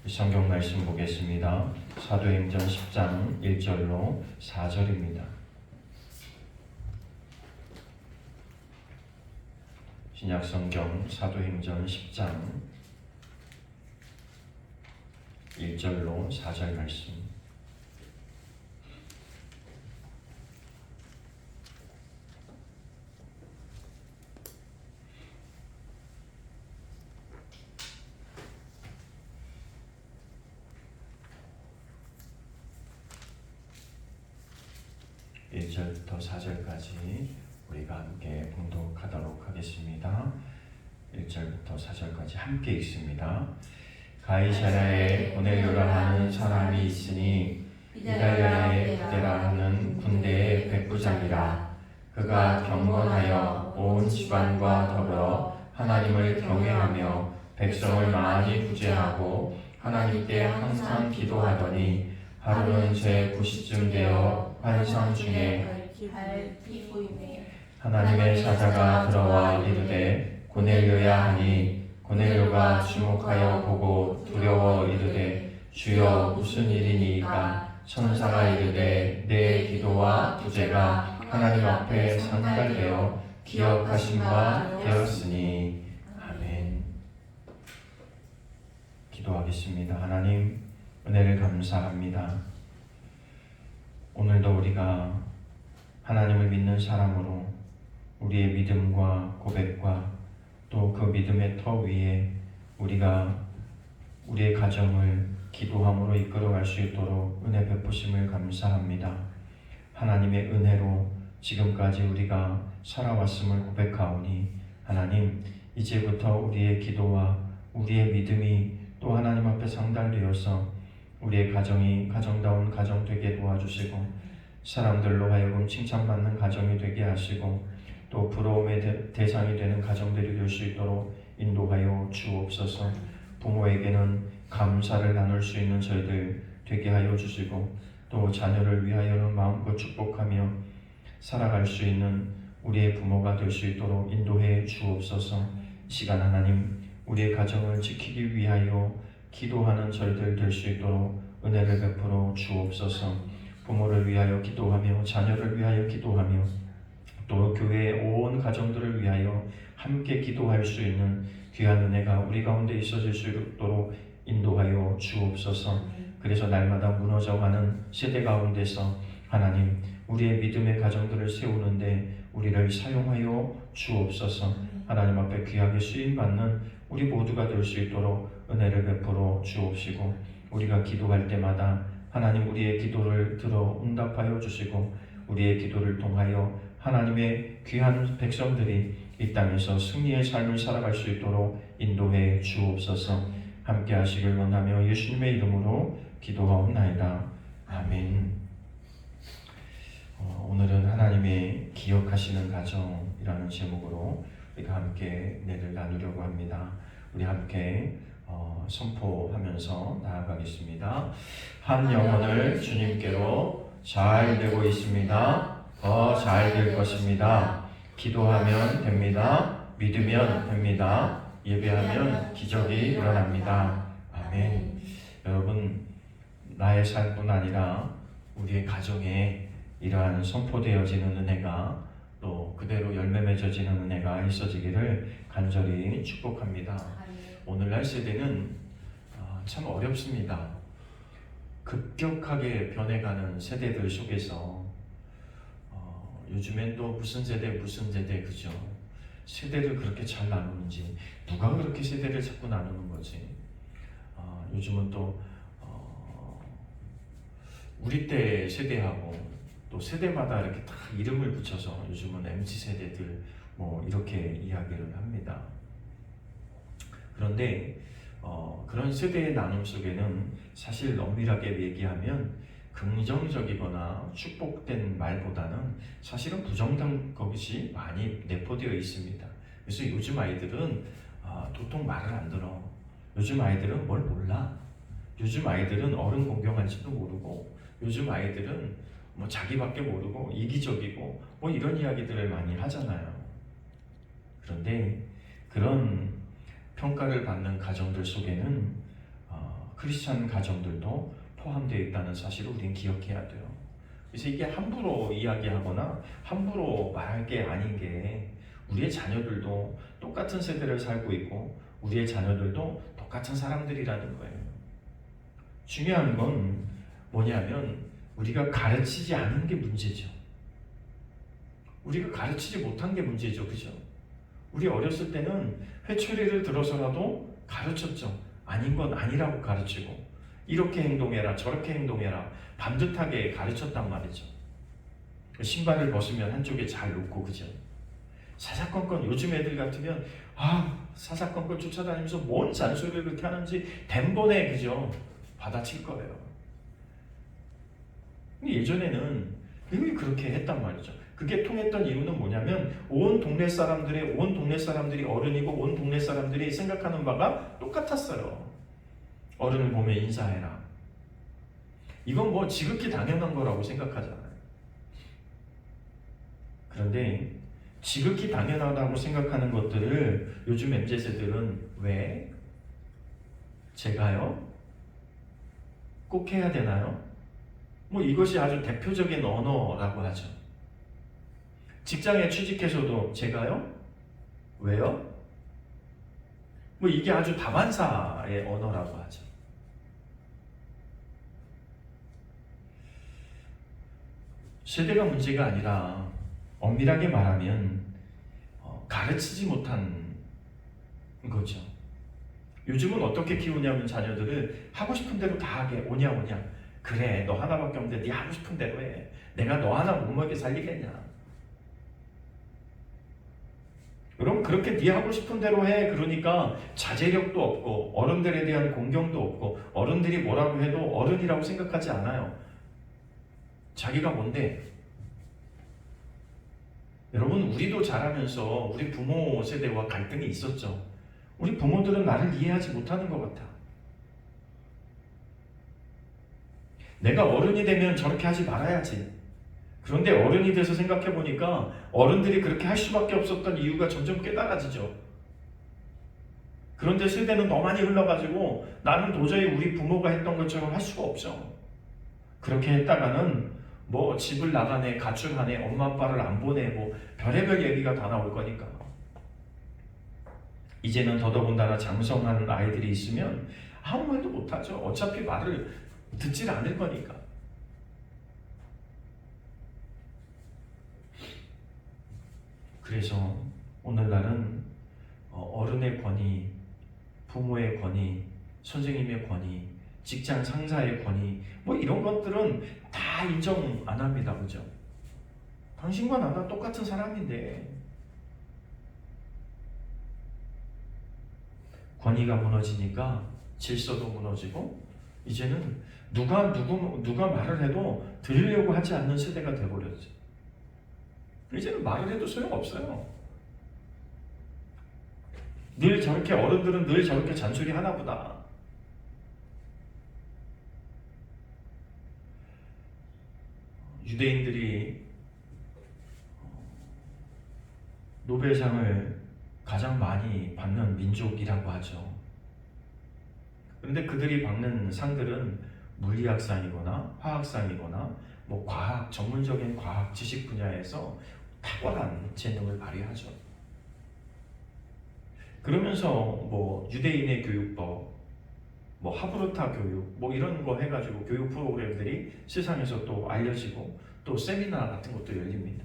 성경 말씀 보겠습니다. 사도행전 10장 1절로 4절입니다. 신약성경 사도행전 10장 1절로 4절 말씀. (1절부터 4절까지) 우리가 함께 봉독하도록 하겠습니다. 1절부터 4절까지 함께 읽습니다. 가이사랴에 고넬료라 하는 사람이 있으니 이달리아에 부데라 하는 군대의 백부장이라. 그가 경건하여 온 집안과 더불어 하나님을 경외하며 백성을 많이 구제하고 하나님께 항상 기도하더니 하루는 제 9시쯤 되어 환상 중에 하나님의 사자가 들어와 이르되 고넬료야 하니 고넬료가 주목하여 보고 두려워 이르되 주여 무슨 일이니이까. 천사가 이르되 내 기도와 구제가 하나님 앞에 상달되어 기억하신 바 되었으니. 아멘. 기도하겠습니다. 하나님, 은혜를 감사합니다. 오늘도 우리가 하나님을 믿는 사람으로 우리의 믿음과 고백과 또 그 믿음의 터 위에 우리가 우리의 가정을 기도함으로 이끌어갈 수 있도록 은혜 베푸심을 감사합니다. 하나님의 은혜로 지금까지 우리가 살아왔음을 고백하오니 하나님, 이제부터 우리의 기도와 우리의 믿음이 또 하나님 앞에 상달되어서 우리의 가정이 가정다운 가정 되게 도와주시고 사람들로 하여금 칭찬받는 가정이 되게 하시고 또 부러움의 대상이 되는 가정들이 될 수 있도록 인도하여 주옵소서. 부모에게는 감사를 나눌 수 있는 저희들 되게 하여 주시고 또 자녀를 위하여는 마음껏 축복하며 살아갈 수 있는 우리의 부모가 될 수 있도록 인도해 주옵소서. 시간 하나님, 우리의 가정을 지키기 위하여 기도하는 저희들 될 수 있도록 은혜를 베풀어 주옵소서. 부모를 위하여 기도하며 자녀를 위하여 기도하며 또 교회의 온 가정들을 위하여 함께 기도할 수 있는 귀한 은혜가 우리 가운데 있어질 수 있도록 인도하여 주옵소서. 그래서 날마다 무너져가는 세대 가운데서 하나님, 우리의 믿음의 가정들을 세우는데 우리를 사용하여 주옵소서. 하나님 앞에 귀하게 쓰임받는 우리 모두가 될 수 있도록 은혜를 베풀어 주옵시고 우리가 기도할 때마다 하나님 우리의 기도를 들어 응답하여 주시고 우리의 기도를 통하여 하나님의 귀한 백성들이 이 땅에서 승리의 삶을 살아갈 수 있도록 인도해 주옵소서. 함께 하시길 원하며 예수님의 이름으로 기도하옵나이다. 아멘. 오늘은 하나님의 기억하시는 가정이라는 제목으로 우리가 함께 은혜를 나누려고 합니다. 우리 함께 선포하면서 나아가겠습니다. 한 영혼을 주님께로 잘 되고 있습니다. 더 잘 될 것입니다. 기도하면 됩니다. 믿으면 됩니다. 예배하면 기적이 일어납니다. 아멘. 여러분, 나의 삶뿐 아니라 우리의 가정에 이러한 선포되어지는 은혜가 또 그대로 열매 맺어지는 은혜가 있어지기를 간절히 축복합니다. 오늘날 세대는 참 어렵습니다. 급격하게 변해가는 세대들 속에서 요즘엔 또 무슨 세대 그죠? 세대를 그렇게 잘 나누는지 누가 그렇게 세대를 자꾸 나누는 거지? 요즘은 또 우리 때 세대하고 또 세대마다 이렇게 다 이름을 붙여서 요즘은 MZ세대들 뭐 이렇게 이야기를 합니다. 그런데 그런 세대의 나눔 속에는 사실 엄밀하게 얘기하면 긍정적이거나 축복된 말보다는 사실은 부정적인 것이 많이 내포되어 있습니다. 그래서 요즘 아이들은 도통 말을 안 들어. 요즘 아이들은 뭘 몰라. 요즘 아이들은 어른 공경할지도 모르고 요즘 아이들은 뭐 자기밖에 모르고 이기적이고 뭐 이런 이야기들을 많이 하잖아요. 그런데 그런 평가를 받는 가정들 속에는 크리스찬 가정들도 포함되어 있다는 사실을 우리는 기억해야 돼요. 그래서 이게 함부로 이야기하거나 함부로 말할 게 아닌 게 우리의 자녀들도 똑같은 세대를 살고 있고 우리의 자녀들도 똑같은 사람들이라는 거예요. 중요한 건 뭐냐면 우리가 가르치지 않은 게 문제죠. 우리가 가르치지 못한 게 문제죠. 그죠? 우리 어렸을 때는 회초리를 들어서라도 가르쳤죠. 아닌 건 아니라고 가르치고 이렇게 행동해라 저렇게 행동해라 반듯하게 가르쳤단 말이죠. 신발을 벗으면 한쪽에 잘 놓고 그죠? 사사건건 요즘 애들 같으면 사사건건 쫓아다니면서 뭔 잔소리를 그렇게 하는지 덴번에 그죠? 받아칠 거예요. 예전에는 왜 그렇게 했단 말이죠. 그게 통했던 이유는 뭐냐면 온 동네 사람들이 어른이고 온 동네 사람들이 생각하는 바가 똑같았어요. 어른을 보면 인사해라. 이건 뭐 지극히 당연한 거라고 생각하잖아요. 그런데 지극히 당연하다고 생각하는 것들을 요즘 MZ세들은 왜? 제가요? 꼭 해야 되나요? 뭐 이것이 아주 대표적인 언어라고 하죠. 직장에 취직해서도 제가요? 왜요? 뭐 이게 아주 다반사의 언어라고 하죠. 세대가 문제가 아니라 엄밀하게 말하면 가르치지 못한 거죠. 요즘은 어떻게 키우냐면 자녀들을 하고 싶은 대로 다 하게 오냐 그래 너 하나밖에 없는데 네 하고 싶은 대로 해. 내가 너 하나 못 먹게 살리겠냐. 그럼 그렇게 네 하고 싶은 대로 해. 그러니까 자제력도 없고 어른들에 대한 공경도 없고 어른들이 뭐라고 해도 어른이라고 생각하지 않아요. 자기가 뭔데? 여러분 우리도 자라면서 우리 부모 세대와 갈등이 있었죠. 우리 부모들은 나를 이해하지 못하는 것 같아. 내가 어른이 되면 저렇게 하지 말아야지. 그런데 어른이 돼서 생각해보니까 어른들이 그렇게 할 수밖에 없었던 이유가 점점 깨달아지죠. 그런데 세대는 더 많이 흘러가지고 나는 도저히 우리 부모가 했던 것처럼 할 수가 없죠. 그렇게 했다가는 뭐 집을 나가네, 가출하네, 엄마 아빠를 안 보내고 별의별 얘기가 다 나올 거니까. 이제는 더더군다나 장성한 아이들이 있으면 아무 말도 못하죠. 어차피 말을 듣질 않을 거니까. 그래서 오늘날은 어른의 권위, 부모의 권위, 선생님의 권위, 직장 상사의 권위 뭐 이런 것들은 다 인정 안 합니다. 그죠? 당신과 나가 똑같은 사람인데 권위가 무너지니까 질서도 무너지고 이제는 누가 말을 해도 들으려고 하지 않는 세대가 돼버렸죠. 이제는 말을 해도 소용없어요. 늘 저렇게 어른들은 늘 저렇게 잔소리 하나 보다. 유대인들이 노벨상을 가장 많이 받는 민족이라고 하죠. 그런데 그들이 받는 상들은 물리학상이거나 화학상이거나 뭐 과학, 전문적인 과학 지식 분야에서 탁월한 재능을 발휘하죠. 그러면서 뭐 유대인의 교육법, 뭐 하브르타 교육, 뭐 이런 거 해가지고 교육 프로그램들이 세상에서 또 알려지고 또 세미나 같은 것도 열립니다.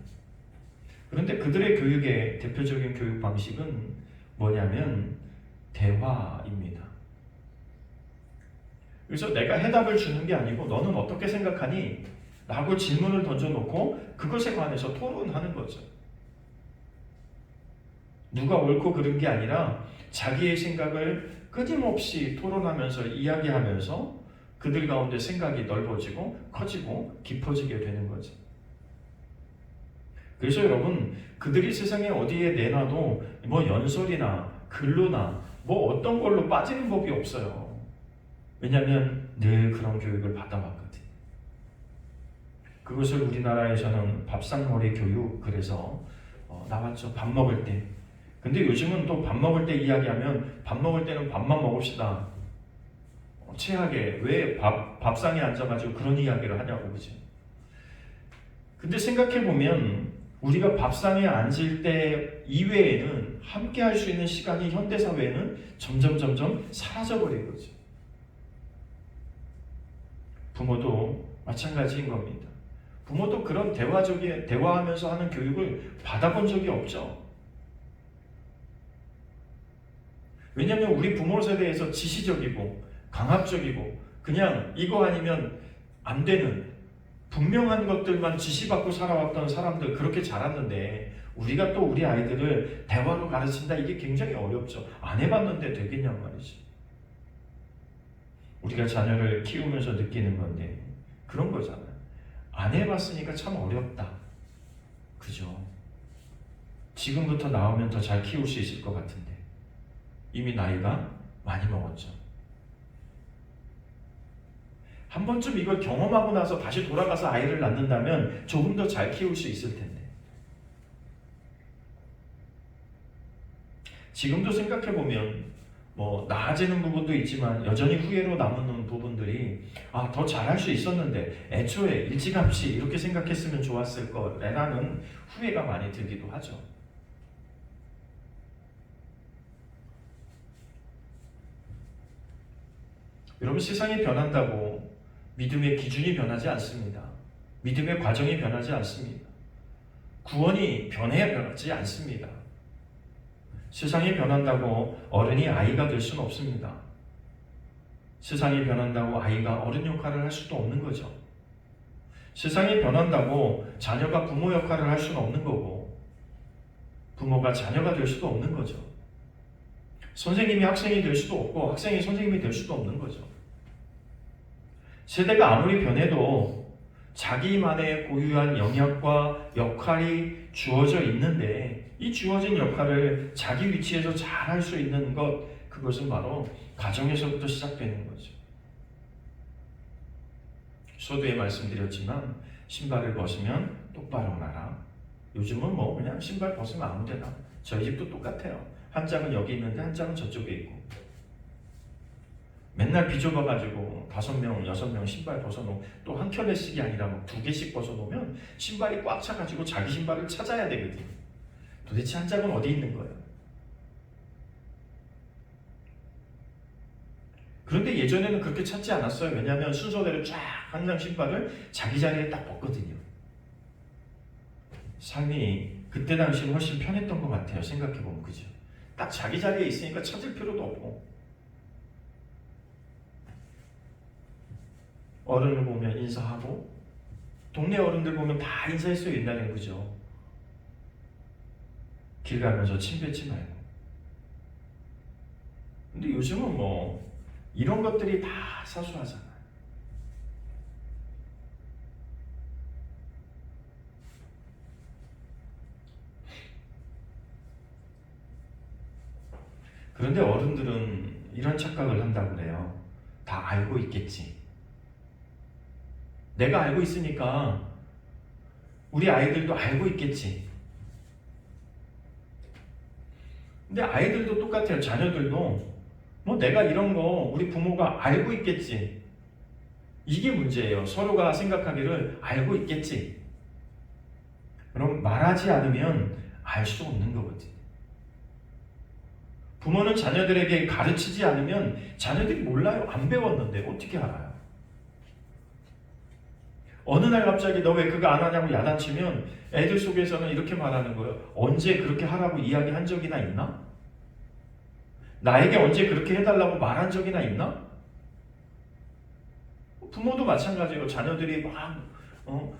그런데 그들의 교육의 대표적인 교육 방식은 뭐냐면 대화입니다. 그래서 내가 해답을 주는 게 아니고 너는 어떻게 생각하니? 라고 질문을 던져놓고 그것에 관해서 토론하는 거죠. 누가 옳고 그른 게 아니라 자기의 생각을 끊임없이 토론하면서 이야기하면서 그들 가운데 생각이 넓어지고 커지고 깊어지게 되는 거죠. 그래서 여러분 그들이 세상에 어디에 내놔도 뭐 연설이나 글로나 뭐 어떤 걸로 빠지는 법이 없어요. 왜냐하면 늘 그런 교육을 받아왔거든. 그것을 우리나라에서는 밥상머리 교육 그래서 나왔죠. 밥 먹을 때. 근데 요즘은 또 밥 먹을 때 이야기하면 밥 먹을 때는 밥만 먹읍시다. 최악의 왜 밥상에 앉아가지고 그런 이야기를 하냐고, 그죠? 근데 생각해보면 우리가 밥상에 앉을 때 이외에는 함께 할 수 있는 시간이 현대사회에는 점점 사라져버린 거죠. 부모도 마찬가지인 겁니다. 부모도 그런 대화하면서 하는 교육을 받아본 적이 없죠. 왜냐하면 우리 부모 세대에서 지시적이고 강압적이고 그냥 이거 아니면 안 되는 분명한 것들만 지시받고 살아왔던 사람들, 그렇게 자랐는데 우리가 또 우리 아이들을 대화로 가르친다, 이게 굉장히 어렵죠. 안 해봤는데 되겠냔 말이지. 우리가 자녀를 키우면서 느끼는 건데 그런 거잖아요. 안 해봤으니까 참 어렵다, 그죠? 지금부터 나오면 더 잘 키울 수 있을 것 같은데 이미 나이가 많이 먹었죠. 한 번쯤 이걸 경험하고 나서 다시 돌아가서 아이를 낳는다면 조금 더 잘 키울 수 있을 텐데, 지금도 생각해보면 나아지는 부분도 있지만 여전히 후회로 남는 부분들이 더 잘할 수 있었는데 애초에 일찌감치 이렇게 생각했으면 좋았을 거라는 후회가 많이 들기도 하죠. 여러분, 세상이 변한다고 믿음의 기준이 변하지 않습니다. 믿음의 과정이 변하지 않습니다. 구원이 변하지 않습니다. 세상이 변한다고 어른이 아이가 될 수는 없습니다. 세상이 변한다고 아이가 어른 역할을 할 수도 없는 거죠. 세상이 변한다고 자녀가 부모 역할을 할 수는 없는 거고 부모가 자녀가 될 수도 없는 거죠. 선생님이 학생이 될 수도 없고 학생이 선생님이 될 수도 없는 거죠. 세대가 아무리 변해도 자기만의 고유한 영역과 역할이 주어져 있는데 이 주어진 역할을 자기 위치에서 잘 할 수 있는 것, 그것은 바로 가정에서부터 시작되는 거죠. 서두에 말씀드렸지만 신발을 벗으면 똑바로 나라. 요즘은 그냥 신발 벗으면 아무데나. 저희 집도 똑같아요. 한 짝은 여기 있는데 한 짝은 저쪽에 있고. 맨날 비좁아가지고 5명, 6명 신발 벗어놓고 또 한 켤레씩이 아니라 2개씩 벗어놓으면 신발이 꽉 차가지고 자기 신발을 찾아야 되거든요. 도대체 한 짝은 어디 있는 거예요? 그런데 예전에는 그렇게 찾지 않았어요. 왜냐하면 순서대로 쫙 항상 신발을 자기 자리에 딱 벗거든요. 삶이 그때 당시는 훨씬 편했던 것 같아요. 생각해보면, 그죠? 딱 자기 자리에 있으니까 찾을 필요도 없고, 어른을 보면 인사하고, 동네 어른들 보면 다 인사했어요. 옛날에는, 그죠? 길 가면서 침 뱉지 말고. 근데 요즘은 이런 것들이 다 사소하잖아요. 그런데 어른들은 이런 착각을 한다고 그래요. 다 알고 있겠지. 내가 알고 있으니까 우리 아이들도 알고 있겠지. 근데 아이들도 똑같아요. 자녀들도 내가 이런 거 우리 부모가 알고 있겠지. 이게 문제예요. 서로가 생각하기를 알고 있겠지. 그럼 말하지 않으면 알 수 없는 거거든요. 부모는 자녀들에게 가르치지 않으면 자녀들이 몰라요. 안 배웠는데 어떻게 알아요? 어느 날 갑자기 너 왜 그거 안 하냐고 야단치면 애들 속에서는 이렇게 말하는 거예요. 언제 그렇게 하라고 이야기한 적이나 있나? 나에게 언제 그렇게 해달라고 말한 적이나 있나? 부모도 마찬가지예요. 자녀들이 막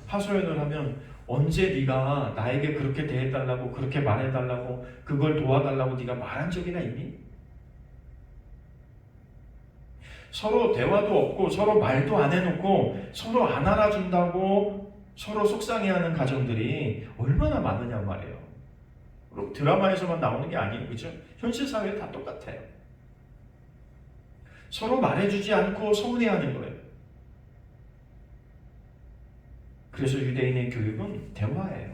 하소연을 하면 언제 네가 나에게 그렇게 대해달라고, 그렇게 말해달라고, 그걸 도와달라고 네가 말한 적이나 있니? 서로 대화도 없고 서로 말도 안 해놓고 서로 안 알아준다고 서로 속상해하는 가정들이 얼마나 많으냐 말이에요. 그리고 드라마에서만 나오는 게 아니에요. 그죠? 현실 사회에 다 똑같아요. 서로 말해주지 않고 서운해하는 거예요. 그래서 유대인의 교육은 대화예요.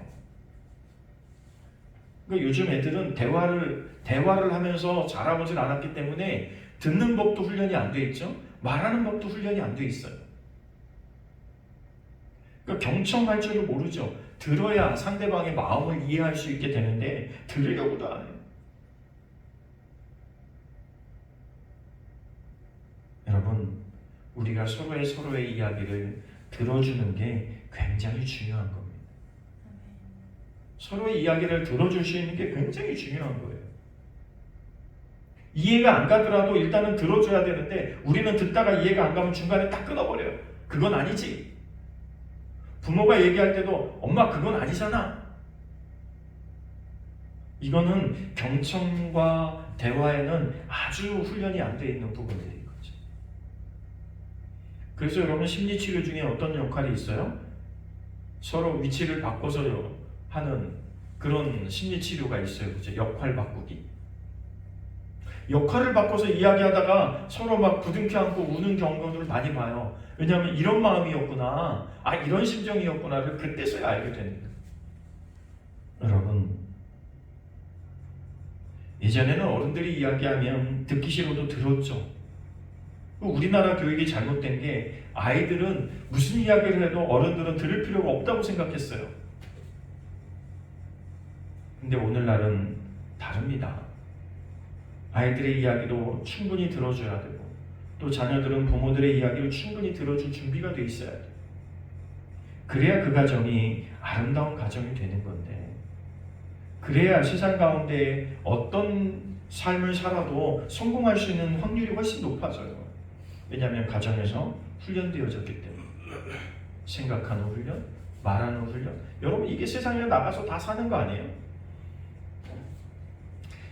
그러니까 요즘 애들은 대화를 하면서 자라보질 않았기 때문에 듣는 법도 훈련이 안 돼 있죠. 말하는 법도 훈련이 안 돼 있어요. 그러니까 경청할 줄을 모르죠. 들어야 상대방의 마음을 이해할 수 있게 되는데 들으려고도 안 해요. 여러분, 우리가 서로의 이야기를 들어주는 게 굉장히 중요한 겁니다. 서로의 이야기를 들어줄 수 있는 게 굉장히 중요한 거예요. 이해가 안 가더라도 일단은 들어줘야 되는데 우리는 듣다가 이해가 안 가면 중간에 딱 끊어버려요. 그건 아니지. 부모가 얘기할 때도 엄마 그건 아니잖아. 이거는 경청과 대화에는 아주 훈련이 안 돼 있는 부분들인 거죠. 그래서 여러분 심리치료 중에 어떤 역할이 있어요? 서로 위치를 바꿔서 하는 그런 심리치료가 있어요. 그죠? 역할 바꾸기. 역할을 바꿔서 이야기하다가 서로 막 부둥켜 안고 우는 경우를 많이 봐요. 왜냐하면 이런 마음이었구나, 이런 심정이었구나를 그때서야 알게 됩니다. 여러분, 예전에는 어른들이 이야기하면 듣기 싫어도 들었죠. 우리나라 교육이 잘못된 게 아이들은 무슨 이야기를 해도 어른들은 들을 필요가 없다고 생각했어요. 근데 오늘날은 다릅니다. 아이들의 이야기도 충분히 들어줘야 되고 또 자녀들은 부모들의 이야기를 충분히 들어줄 준비가 돼 있어야 돼요. 그래야 그 가정이 아름다운 가정이 되는 건데, 그래야 세상 가운데 어떤 삶을 살아도 성공할 수 있는 확률이 훨씬 높아져요. 왜냐하면 가정에서 훈련되어졌기 때문에. 생각하는 훈련, 말하는 훈련. 여러분, 이게 세상에 나가서 다 사는 거 아니에요?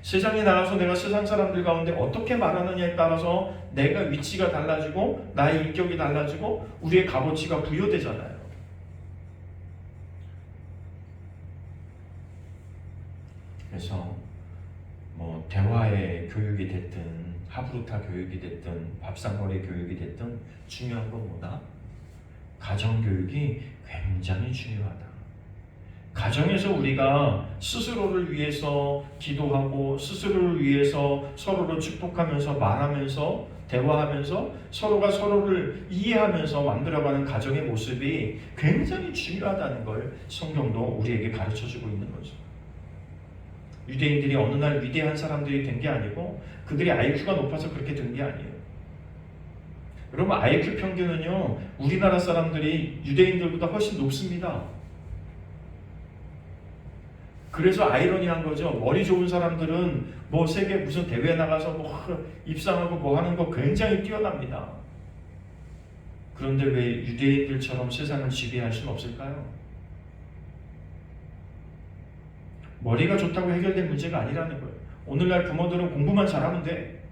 세상에 나가서 내가 세상 사람들 가운데 어떻게 말하느냐에 따라서 내가 위치가 달라지고 나의 인격이 달라지고 우리의 값어치가 부여되잖아요. 그래서 대화의 교육이 됐든 하브루타 교육이 됐든 밥상머리 교육이 됐든 중요한 건 뭐다? 가정교육이 굉장히 중요하다. 가정에서 우리가 스스로를 위해서 기도하고 스스로를 위해서 서로를 축복하면서 말하면서 대화하면서 서로가 서로를 이해하면서 만들어가는 가정의 모습이 굉장히 중요하다는 걸 성경도 우리에게 가르쳐주고 있는 거죠. 유대인들이 어느 날 위대한 사람들이 된 게 아니고 그들이 IQ가 높아서 그렇게 된 게 아니에요. 여러분, IQ 평균은요 우리나라 사람들이 유대인들보다 훨씬 높습니다. 그래서 아이러니한 거죠. 머리 좋은 사람들은 세계 무슨 대회에 나가서 입상하고 하는 거 굉장히 뛰어납니다. 그런데 왜 유대인들처럼 세상을 지배할 수는 없을까요? 머리가 좋다고 해결된 문제가 아니라는 거예요. 오늘날 부모들은 공부만 잘하면 돼.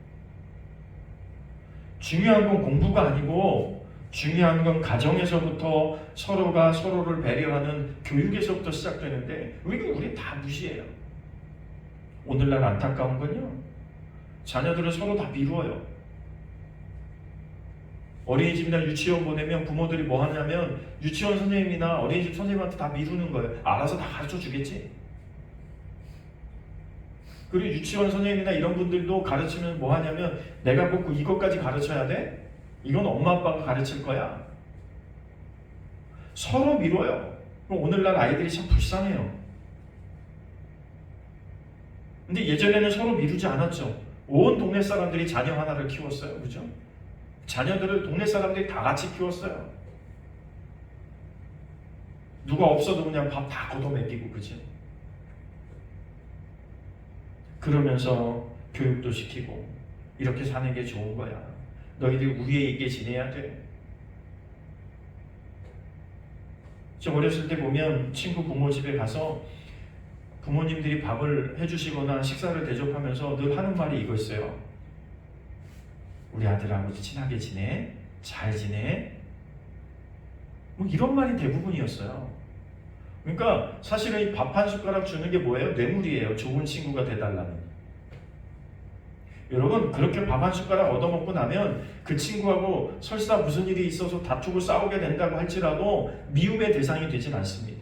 중요한 건 공부가 아니고 중요한 건 가정에서부터 서로가 서로를 배려하는 교육에서부터 시작되는데 우리 다 무시해요. 오늘날 안타까운 건요, 자녀들을 서로 다 미루어요. 어린이집이나 유치원 보내면 부모들이 뭐 하냐면 유치원 선생님이나 어린이집 선생님한테 다 미루는 거예요. 알아서 다 가르쳐 주겠지. 그리고 유치원 선생님이나 이런 분들도 가르치면 뭐 하냐면 내가 꼭 이것까지 가르쳐야 돼? 이건 엄마 아빠가 가르칠 거야. 서로 미뤄요. 오늘날 아이들이 참 불쌍해요. 근데 예전에는 서로 미루지 않았죠. 온 동네 사람들이 자녀 하나를 키웠어요. 그죠? 자녀들을 동네 사람들이 다 같이 키웠어요. 누가 없어도 그냥 밥 다 걷어 먹이고, 그죠? 그러면서 교육도 시키고 이렇게 사는 게 좋은 거야. 너희들 우위에 있게 지내야 돼. 저 어렸을 때 보면 친구 부모 집에 가서 부모님들이 밥을 해주시거나 식사를 대접하면서 늘 하는 말이 이거였어요. 우리 아들하고 친하게 지내, 잘 지내, 이런 말이 대부분이었어요. 그러니까 사실은 이 밥 한 숟가락 주는 게 뭐예요? 뇌물이에요. 좋은 친구가 돼달라는. 여러분, 그렇게 밥 한 숟가락 얻어먹고 나면 그 친구하고 설사 무슨 일이 있어서 다투고 싸우게 된다고 할지라도 미움의 대상이 되진 않습니다.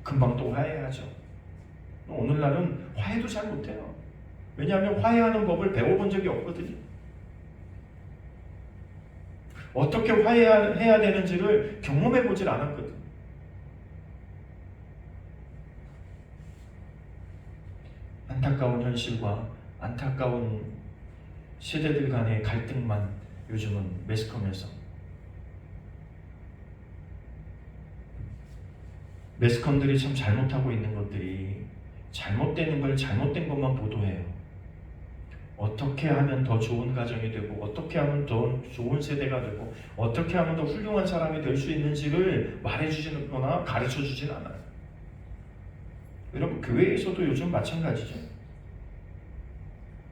금방 또 화해하죠. 오늘날은 화해도 잘 못해요. 왜냐하면 화해하는 법을 배워본 적이 없거든요. 어떻게 화해해야 되는지를 경험해 보질 않았거든. 안타까운 현실과 안타까운 세대들 간의 갈등만 요즘은 매스컴에서, 매스컴들이 참 잘못하고 있는 것들이 잘못되는 걸 잘못된 것만 보도해요. 어떻게 하면 더 좋은 가정이 되고, 어떻게 하면 더 좋은 세대가 되고, 어떻게 하면 더 훌륭한 사람이 될 수 있는지를 말해주거나 가르쳐주진 않아요. 여러분, 교회에서도 요즘 마찬가지죠.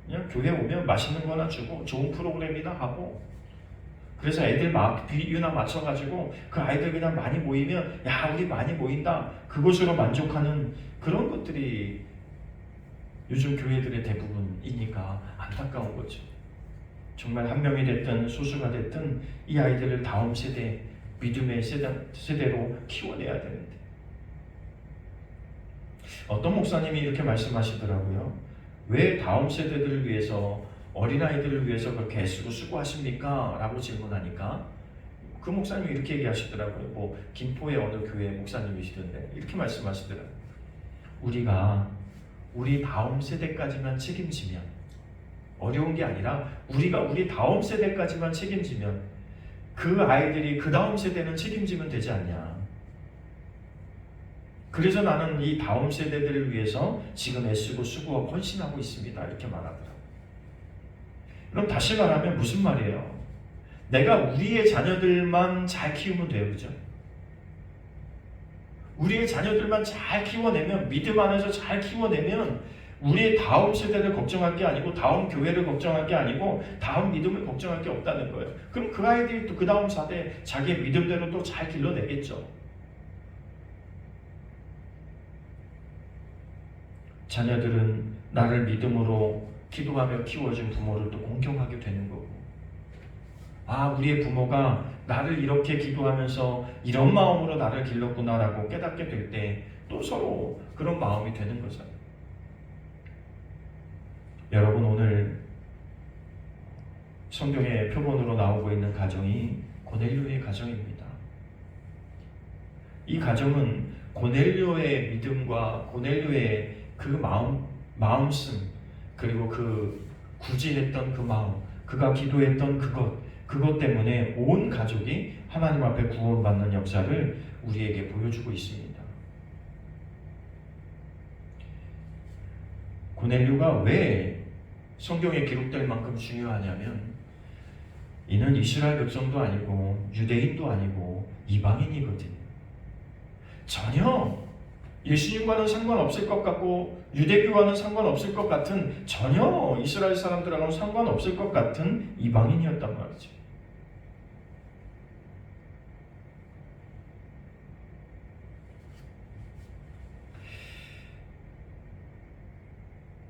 그냥 교회 오면 맛있는 거나 주고 좋은 프로그램이나 하고, 그래서 애들 비유나 맞춰가지고 그 아이들 그냥 많이 모이면 야 우리 많이 모인다, 그것으로 만족하는 그런 것들이 요즘 교회들의 대부분이니까 안타까운 거죠. 정말 한 명이 됐든 소수가 됐든 이 아이들을 다음 세대, 믿음의 세대로 키워내야 되는데, 어떤 목사님이 이렇게 말씀하시더라고요. 왜 다음 세대들을 위해서, 어린아이들을 위해서 그렇게 애쓰고 수고하십니까? 라고 질문하니까 그 목사님이 이렇게 얘기하시더라고요. 뭐 김포의 어느 교회 목사님이시던데 이렇게 말씀하시더라고요. 우리가 우리 다음 세대까지만 책임지면, 어려운 게 아니라 우리가 우리 다음 세대까지만 책임지면 그 아이들이 그 다음 세대는 책임지면 되지 않냐. 그래서 나는 이 다음 세대들을 위해서 지금 애쓰고 수고하고 헌신하고 있습니다. 이렇게 말하더라고요. 그럼 다시 말하면 무슨 말이에요? 내가 우리의 자녀들만 잘 키우면 돼요. 그죠? 우리의 자녀들만 잘 키워내면, 믿음 안에서 잘 키워내면 우리의 다음 세대를 걱정할 게 아니고, 다음 교회를 걱정할 게 아니고, 다음 믿음을 걱정할 게 없다는 거예요. 그럼 그 아이들이 또 그 다음 세대 자기의 믿음대로 또 잘 길러내겠죠. 자녀들은 나를 믿음으로 기도하며 키워준 부모를 또 공경하게 되는 거고, 아 우리의 부모가 나를 이렇게 기도하면서 이런 마음으로 나를 길렀구나라고 깨닫게 될 때 또 서로 그런 마음이 되는 거잖아요. 여러분, 오늘 성경의 표본으로 나오고 있는 가정이 고넬료의 가정입니다. 이 가정은 고넬료의 믿음과 고넬료의 그 마음씀, 그리고 그 구제했던 그 마음, 그가 기도했던 그것 때문에 온 가족이 하나님 앞에 구원받는 역사를 우리에게 보여주고 있습니다. 고넬료가 왜 성경에 기록될 만큼 중요하냐면, 이는 이스라엘 백성도 아니고 유대인도 아니고 이방인이거든요. 전혀 예수님과는 상관없을 것 같고 유대교와는 상관없을 것 같은, 전혀 이스라엘 사람들하고는 상관없을 것 같은 이방인이었단 말이죠.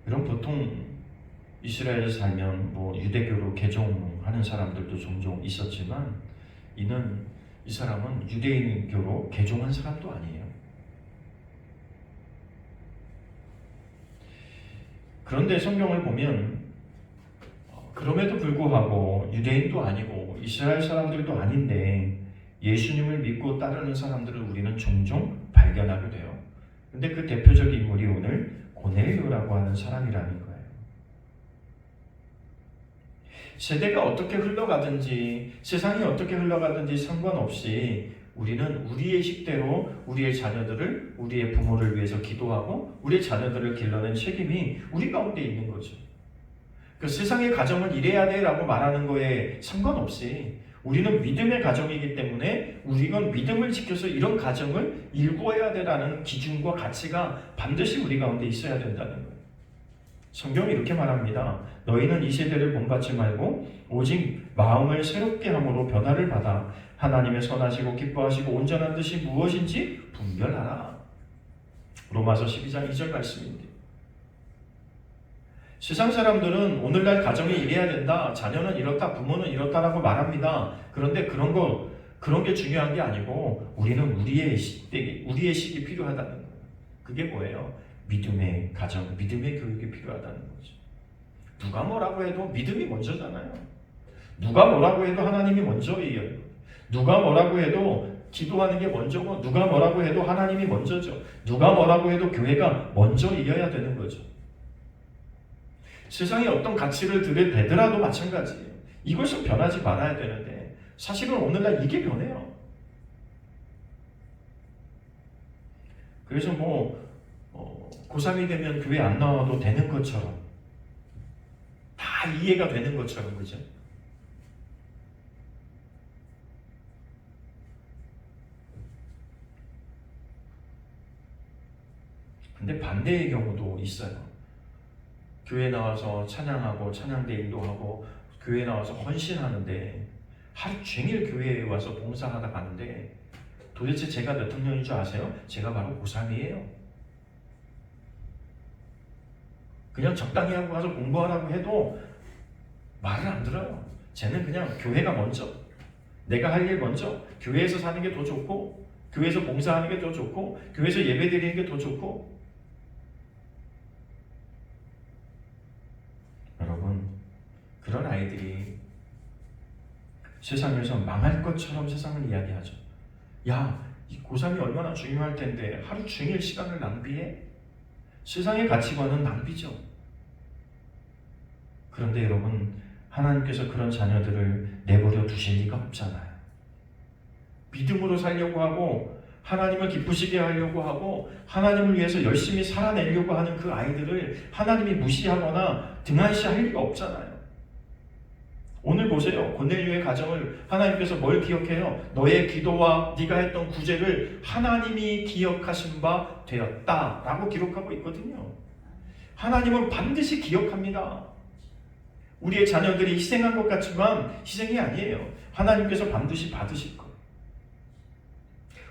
그럼 보통 이스라엘에서 살면 뭐 유대교로 개종하는 사람들도 종종 있었지만, 이 사람은 유대인교로 개종한 사람도 아니에요. 그런데 성경을 보면 그럼에도 불구하고 유대인도 아니고 이스라엘 사람들도 아닌데 예수님을 믿고 따르는 사람들을 우리는 종종 발견하게 돼요. 근데 그 대표적인 인물이 오늘 고넬료라고 하는 사람이라는 거예요. 세대가 어떻게 흘러가든지, 세상이 어떻게 흘러가든지 상관없이 우리는 우리의 식대로 우리의 자녀들을, 우리의 부모를 위해서 기도하고 우리의 자녀들을 길러낸 책임이 우리 가운데 있는 거죠. 그 세상의 가정은 이래야 돼 라고 말하는 거에 상관없이 우리는 믿음의 가정이기 때문에 우리가 믿음을 지켜서 이런 가정을 일구어야 되라는 기준과 가치가 반드시 우리 가운데 있어야 된다는 거예요. 성경이 이렇게 말합니다. 너희는 이 세대를 본받지 말고 오직 마음을 새롭게 함으로 변화를 받아 하나님의 선하시고 기뻐하시고 온전한 뜻이 무엇인지 분별하라. 로마서 12장 2절 말씀입니다. 세상 사람들은 오늘날 가정이 이래야 된다, 자녀는 이렇다, 부모는 이렇다라고 말합니다. 그런데 그런 게 중요한 게 아니고 우리는 우리의 시기 필요하다는 거예요. 그게 뭐예요? 믿음의 가정, 믿음의 교육이 필요하다는 거죠. 누가 뭐라고 해도 믿음이 먼저잖아요. 누가 뭐라고 해도 하나님이 먼저예요. 누가 뭐라고 해도 기도하는 게 먼저고, 누가 뭐라고 해도 하나님이 먼저죠. 누가 뭐라고 해도 교회가 먼저 이겨야 되는 거죠. 세상에 어떤 가치를 들여대더라도 마찬가지예요. 이것은 변하지 말아야 되는데 사실은 오늘날 이게 변해요. 그래서 고3이 되면 교회 안 나와도 되는 것처럼, 다 이해가 되는 것처럼, 그죠? 근데 반대의 경우도 있어요. 교회 나와서 찬양하고 찬양대 인도하고 교회 나와서 헌신하는데 하루 종일 교회에 와서 봉사하다 가는데 도대체 제가 몇 학년인 줄 아세요? 제가 바로 고3이에요. 그냥 적당히 하고 가서 공부하라고 해도 말을 안 들어요. 쟤는 그냥 교회가 먼저, 내가 할 일 먼저, 교회에서 사는 게 더 좋고, 교회에서 봉사하는 게 더 좋고, 교회에서 예배 드리는 게 더 좋고. 여러분, 그런 아이들이 세상에서 망할 것처럼 세상을 이야기하죠. 야, 이 고3이 얼마나 중요할 텐데 하루 종일 시간을 낭비해? 세상의 가치관은 낭비죠. 그런데 여러분, 하나님께서 그런 자녀들을 내버려 두실 리가 없잖아요. 믿음으로 살려고 하고 하나님을 기쁘시게 하려고 하고 하나님을 위해서 열심히 살아내려고 하는 그 아이들을 하나님이 무시하거나 등한시할 리가 없잖아요. 오늘 보세요. 고넬료의 가정을 하나님께서 뭘 기억해요? 너의 기도와 네가 했던 구제를 하나님이 기억하신 바 되었다 라고 기록하고 있거든요. 하나님은 반드시 기억합니다. 우리의 자녀들이 희생한 것 같지만 희생이 아니에요. 하나님께서 반드시 받으실 거예요.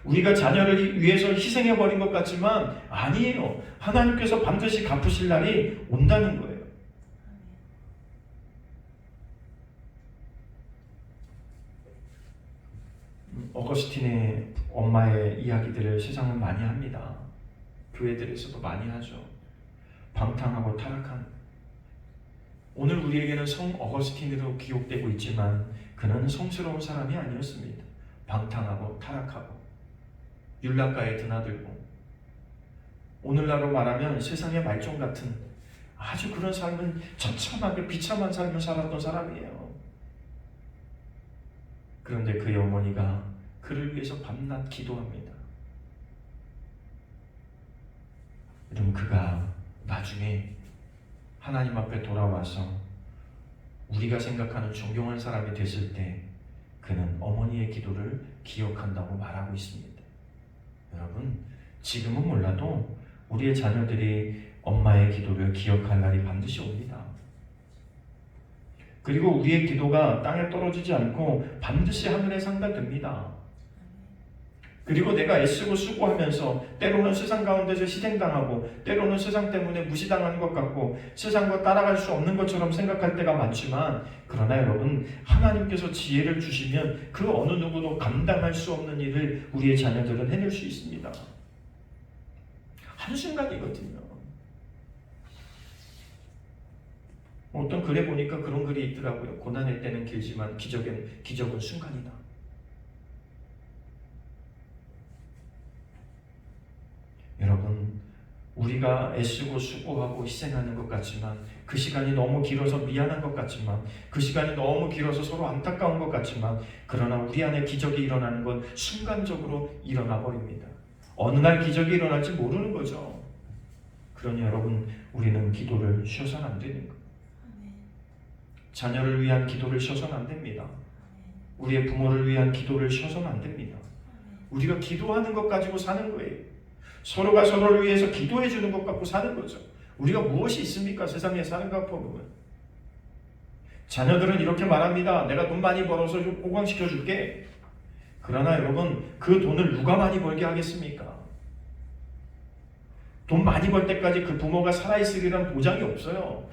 우리가 자녀를 위해서 희생해버린 것 같지만 아니에요. 하나님께서 반드시 갚으실 날이 온다는 거예요. 어거스틴의 엄마의 이야기들을 세상은 많이 합니다. 교회들에서도 많이 하죠. 방탕하고 타락한, 오늘 우리에게는 성 어거스틴으로 기록되고 있지만 그는 성스러운 사람이 아니었습니다. 방탕하고 타락하고 율락가에 드나들고, 오늘날로 말하면 세상의 말종 같은 아주 그런 삶은 처참하게 비참한 삶을 살았던 사람이에요. 그런데 그의 어머니가 그를 위해서 밤낮 기도합니다. 여러분, 그가 나중에 하나님 앞에 돌아와서 우리가 생각하는 존경한 사람이 됐을 때 그는 어머니의 기도를 기억한다고 말하고 있습니다. 여러분, 지금은 몰라도 우리의 자녀들이 엄마의 기도를 기억할 날이 반드시 옵니다. 그리고 우리의 기도가 땅에 떨어지지 않고 반드시 하늘에 상달됩니다. 그리고 내가 애쓰고 수고하면서 때로는 세상 가운데서 희생당하고 때로는 세상 때문에 무시당하는 것 같고 세상과 따라갈 수 없는 것처럼 생각할 때가 많지만, 그러나 여러분, 하나님께서 지혜를 주시면 그 어느 누구도 감당할 수 없는 일을 우리의 자녀들은 해낼 수 있습니다. 한순간이거든요. 어떤 글에 보니까 그런 글이 있더라고요. 고난의 때는 길지만 기적은 순간이다. 여러분, 우리가 애쓰고 수고하고 희생하는 것 같지만, 그 시간이 너무 길어서 미안한 것 같지만, 그 시간이 너무 길어서 서로 안타까운 것 같지만, 그러나 우리 안에 기적이 일어나는 건 순간적으로 일어나 버립니다. 어느 날 기적이 일어날지 모르는 거죠. 그러니 여러분, 우리는 기도를 쉬어서는 안 되는 거예요. 자녀를 위한 기도를 쉬어서는 안 됩니다. 우리의 부모를 위한 기도를 쉬어서는 안 됩니다. 우리가 기도하는 것 가지고 사는 거예요. 서로가 서로를 위해서 기도해 주는 것 갖고 사는 거죠. 우리가 무엇이 있습니까? 세상에 사는 것 보면. 자녀들은 이렇게 말합니다. 내가 돈 많이 벌어서 좀 보강시켜 줄게. 그러나 여러분, 그 돈을 누가 많이 벌게 하겠습니까? 돈 많이 벌 때까지 그 부모가 살아있으리란 보장이 없어요.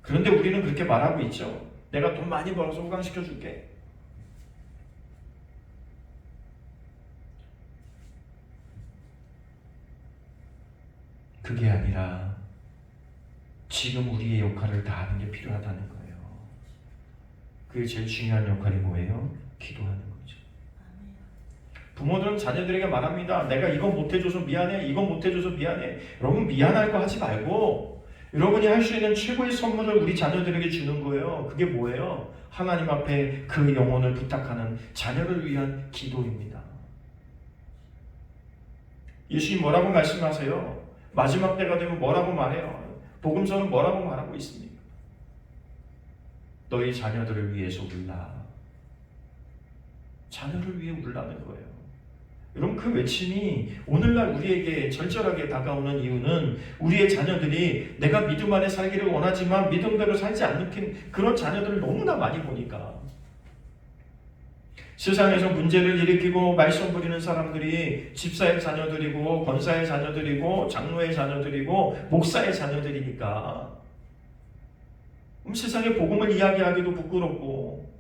그런데 우리는 그렇게 말하고 있죠. 내가 돈 많이 벌어서 호강시켜 줄게. 그게 아니라 지금 우리의 역할을 다하는 게 필요하다는 거예요. 그게 제일 중요한 역할이 뭐예요? 기도하는 거죠. 부모들은 자녀들에게 말합니다. 내가 이건 못해줘서 미안해. 이건 못해줘서 미안해. 여러분 미안할 거 하지 말고 여러분이 할 수 있는 최고의 선물을 우리 자녀들에게 주는 거예요. 그게 뭐예요? 하나님 앞에 그 영혼을 부탁하는 자녀를 위한 기도입니다. 예수님 뭐라고 말씀하세요? 마지막 때가 되면 뭐라고 말해요? 복음서는 뭐라고 말하고 있습니까? 너희 자녀들을 위해서 울라. 자녀를 위해 울라는 거예요. 여러분 그 외침이 오늘날 우리에게 절절하게 다가오는 이유는 우리의 자녀들이 내가 믿음 안에 살기를 원하지만 믿음대로 살지 않는 그런 자녀들을 너무나 많이 보니까 세상에서 문제를 일으키고 말썽 부리는 사람들이 집사의 자녀들이고 권사의 자녀들이고 장로의 자녀들이고 목사의 자녀들이니까 세상에 복음을 이야기하기도 부끄럽고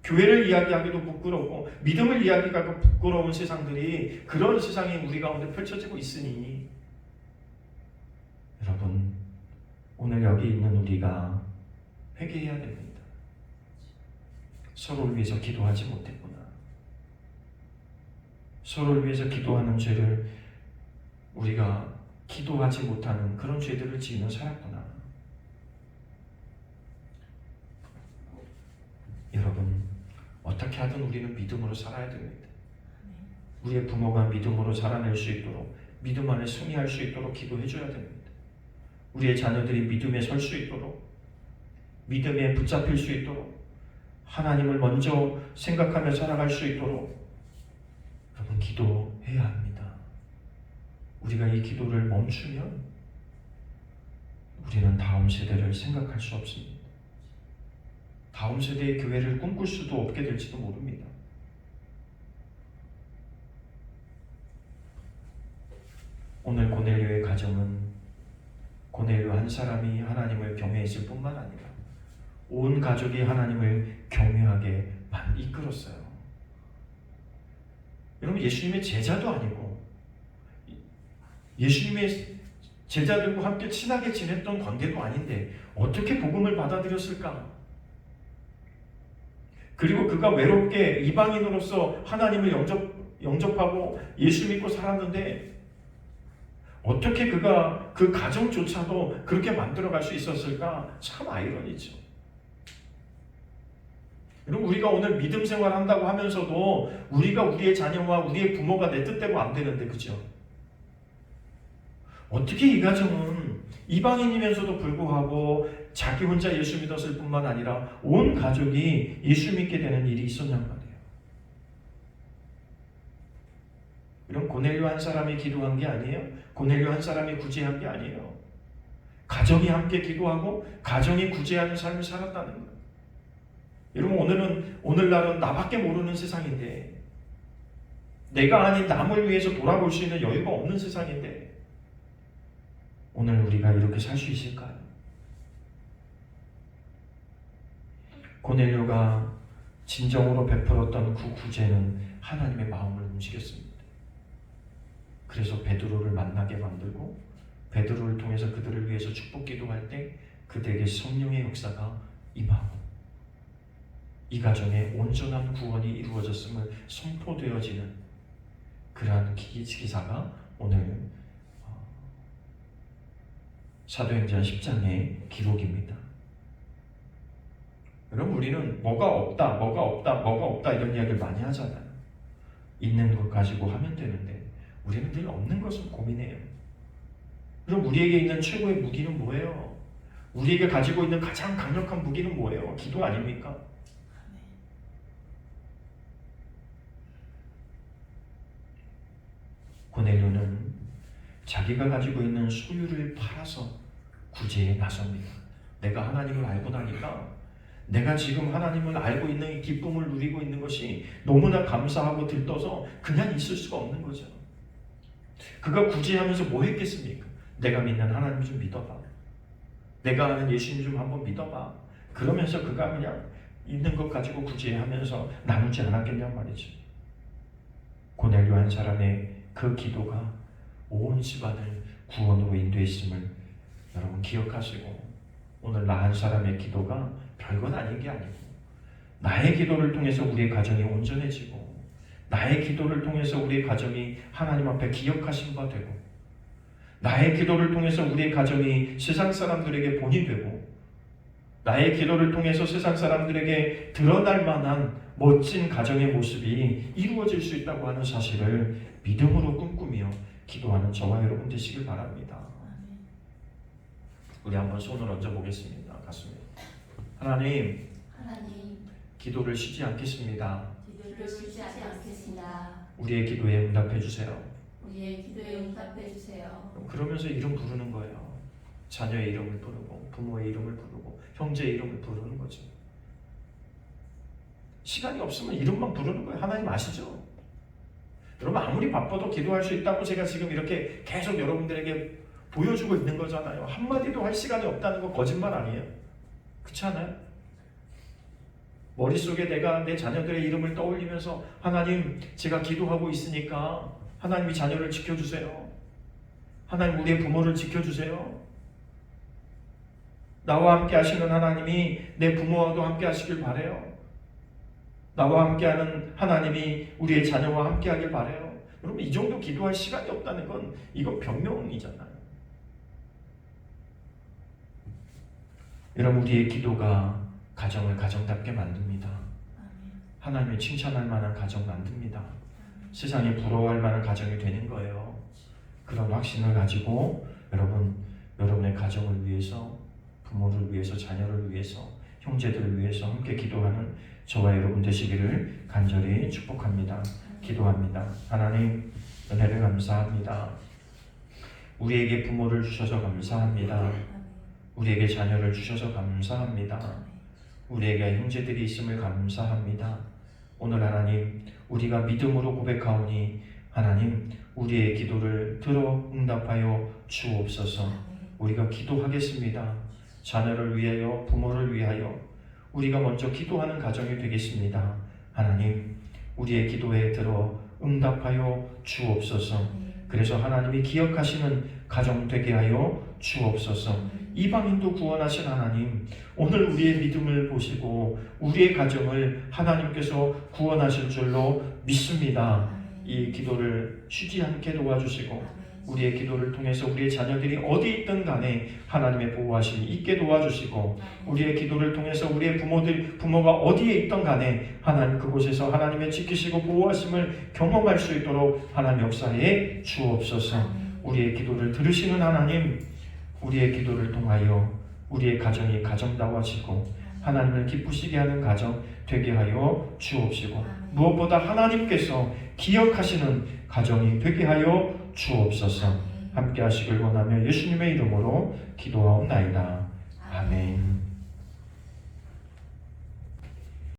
교회를 이야기하기도 부끄럽고 믿음을 이야기하기가 부끄러운 세상들이 그런 세상이 우리 가운데 펼쳐지고 있으니 여러분 오늘 여기 있는 우리가 회개해야 됩니다. 서로를 위해서 기도하지 못했구나. 서로를 위해서 기도하는 죄를 우리가 기도하지 못하는 그런 죄들을 지으며 살았구나. 여러분 어떻게 하든 우리는 믿음으로 살아야 됩니다. 우리의 부모가 믿음으로 자라낼 수 있도록 믿음 안에 승리할 수 있도록 기도해 줘야 됩니다. 우리의 자녀들이 믿음에 설 수 있도록 믿음에 붙잡힐 수 있도록 하나님을 먼저 생각하며 살아갈 수 있도록 여러분 기도해야 합니다. 우리가 이 기도를 멈추면 우리는 다음 세대를 생각할 수 없습니다. 다음 세대의 교회를 꿈꿀 수도 없게 될지도 모릅니다. 오늘 고넬료의 가정은 고넬료 한 사람이 하나님을 경외했을 뿐만 아니라 온 가족이 하나님을 경외하게 이끌었어요. 여러분 예수님의 제자도 아니고 예수님의 제자들과 함께 친하게 지냈던 관계도 아닌데 어떻게 복음을 받아들였을까? 그리고 그가 외롭게 이방인으로서 하나님을 영접하고 예수 믿고 살았는데 어떻게 그가 그 가정조차도 그렇게 만들어갈 수 있었을까? 참 아이러니죠. 여러분 우리가 오늘 믿음 생활한다고 하면서도 우리가 우리의 자녀와 우리의 부모가 내 뜻대로 안 되는데 그죠? 어떻게 이 가정은 이방인이면서도 불구하고 자기 혼자 예수 믿었을 뿐만 아니라 온 가족이 예수 믿게 되는 일이 있었냔 말이에요. 이런 고넬료 한 사람이 기도한 게 아니에요. 고넬료 한 사람이 구제한 게 아니에요. 가정이 함께 기도하고 가정이 구제하는 삶을 살았다는 거예요. 여러분 오늘날은 나밖에 모르는 세상인데 내가 아닌 남을 위해서 돌아볼 수 있는 여유가 없는 세상인데 오늘 우리가 이렇게 살 수 있을까요? 고넬료가 진정으로 베풀었던 그 구제는 하나님의 마음을 움직였습니다. 그래서 베드로를 만나게 만들고 베드로를 통해서 그들을 위해서 축복 기도할 때 그들에게 성령의 역사가 임하고 이 가정에 온전한 구원이 이루어졌음을 선포되어지는 그러한 기사가 오늘 사도행전 10장의 기록입니다. 여러분 우리는 뭐가 없다 이런 이야기를 많이 하잖아요. 있는 것 가지고 하면 되는데 우리는 늘 없는 것을 고민해요. 그럼 우리에게 있는 최고의 무기는 뭐예요? 우리에게 가지고 있는 가장 강력한 무기는 뭐예요? 기도 아닙니까? 고넬료는 자기가 가지고 있는 소유를 팔아서 구제에 나섭니다. 내가 하나님을 알고 나니까 내가 지금 하나님을 알고 있는 이 기쁨을 누리고 있는 것이 너무나 감사하고 들떠서 그냥 있을 수가 없는 거죠. 그가 구제하면서 뭐 했겠습니까? 내가 믿는 하나님 좀 믿어봐. 내가 아는 예수님 좀 한번 믿어봐. 그러면서 그가 그냥 있는 것 가지고 구제하면서 나누지 않았겠냔 말이죠. 고넬료 한 사람의 그 기도가 온 집안을 구원으로 인도했음을 여러분 기억하시고 오늘 나 한 사람의 기도가 별건 아닌 게 아니고 나의 기도를 통해서 우리의 가정이 온전해지고 나의 기도를 통해서 우리의 가정이 하나님 앞에 기억하신 바 되고 나의 기도를 통해서 우리의 가정이 세상 사람들에게 본이 되고 나의 기도를 통해서 세상 사람들에게 드러날 만한 멋진 가정의 모습이 이루어질 수 있다고 하는 사실을 믿음으로 꿈꾸며 기도하는 저와 여러분 되시길 바랍니다. 우리 한번 손을 얹어 보겠습니다. 가슴에. 하나님, 기도를 쉬지 않겠습니다. 기도를 쉬지 않겠습니다. 우리의 기도에 응답해 주세요. 우리의 기도에 응답해 주세요. 그러면서 이름 부르는 거예요. 자녀의 이름을 부르고 부모의 이름을 부르고 형제의 이름을 부르는 거죠. 시간이 없으면 이름만 부르는 거예요. 하나님 아시죠? 여러분 아무리 바빠도 기도할 수 있다고 제가 지금 이렇게 계속 여러분들에게 보여주고 있는 거잖아요. 한마디도 할 시간이 없다는 거 거짓말 아니에요? 그렇지 않아요? 머릿속에 내가 내 자녀들의 이름을 떠올리면서 하나님 제가 기도하고 있으니까 하나님이 자녀를 지켜주세요. 하나님 우리의 부모를 지켜주세요. 나와 함께 하시는 하나님이 내 부모와도 함께 하시길 바라요. 나와 함께하는 하나님이 우리의 자녀와 함께하길 바라요. 여러분 이 정도 기도할 시간이 없다는 건 이건 변명이잖아요. 여러분 우리의 기도가 가정을 가정답게 만듭니다. 하나님이 칭찬할 만한 가정 만듭니다. 세상에 부러워할 만한 가정이 되는 거예요. 그런 확신을 가지고 여러분의 가정을 위해서 부모를 위해서 자녀를 위해서 형제들을 위해서 함께 기도하는 저와 여러분 되시기를 간절히 축복합니다. 기도합니다. 하나님 은혜를 감사합니다. 우리에게 부모를 주셔서 감사합니다. 우리에게 자녀를 주셔서 감사합니다. 우리에게 형제들이 있음을 감사합니다. 오늘 하나님 우리가 믿음으로 고백하오니 하나님 우리의 기도를 들어 응답하여 주옵소서. 우리가 기도하겠습니다. 자녀를 위하여 부모를 위하여 우리가 먼저 기도하는 가정이 되겠습니다. 하나님 우리의 기도에 들어 응답하여 주옵소서. 그래서 하나님이 기억하시는 가정 되게 하여 주옵소서. 이방인도 구원하신 하나님 오늘 우리의 믿음을 보시고 우리의 가정을 하나님께서 구원하실 줄로 믿습니다. 이 기도를 쉬지 않게 도와주시고 우리의 기도를 통해서 우리의 자녀들이 어디 있든 간에 하나님의 보호하심이 있게 도와주시고 우리의 기도를 통해서 우리의 부모가 어디에 있든 간에 하나님 그곳에서 하나님의 지키시고 보호하심을 경험할 수 있도록 하나님 역사에 주옵소서. 우리의 기도를 들으시는 하나님 우리의 기도를 통하여 우리의 가정이 가정다워지고 하나님을 기쁘시게 하는 가정 되게 하여 주옵시고 무엇보다 하나님께서 기억하시는 가정이 되게 하여 주옵소서. 함께 하시길 원하며 예수님의 이름으로 기도하옵나이다. 아멘.